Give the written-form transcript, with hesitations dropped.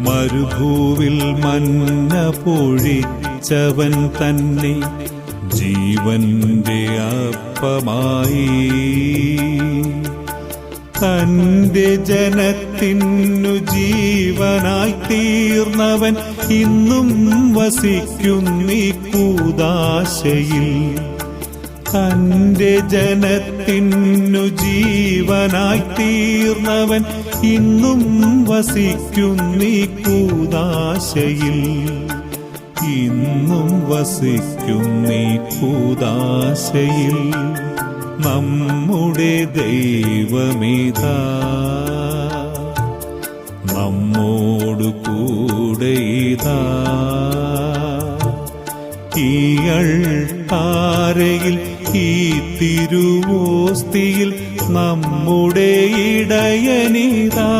മരുഭൂവിൽ മന്ന പൊഴിച്ചവൻ തന്നെ ജീവന്റെ അപ്പമായി. തന്റെ ജനത്തിനു ജീവനായി തീർന്നവൻ ഇന്നും വസിക്കുന്നീ കൂദാശയിൽ. തന്റെ ജനത്തിനു ജീവനായി തീർന്നവൻ ഇന്നും വസിക്കുന്നീ കൂദാശയിൽ. ഇന്നും വസിക്കുന്നീ കൂദാശയിൽ. നമ്മുടെ ദൈവമിതാ നമ്മോടു കൂടെ ഇതാ. ഈ അൾത്താരയിൽ ഈ തിരുവോസ്തിയിൽ നമ്മുടെ ഇടയനിതാ.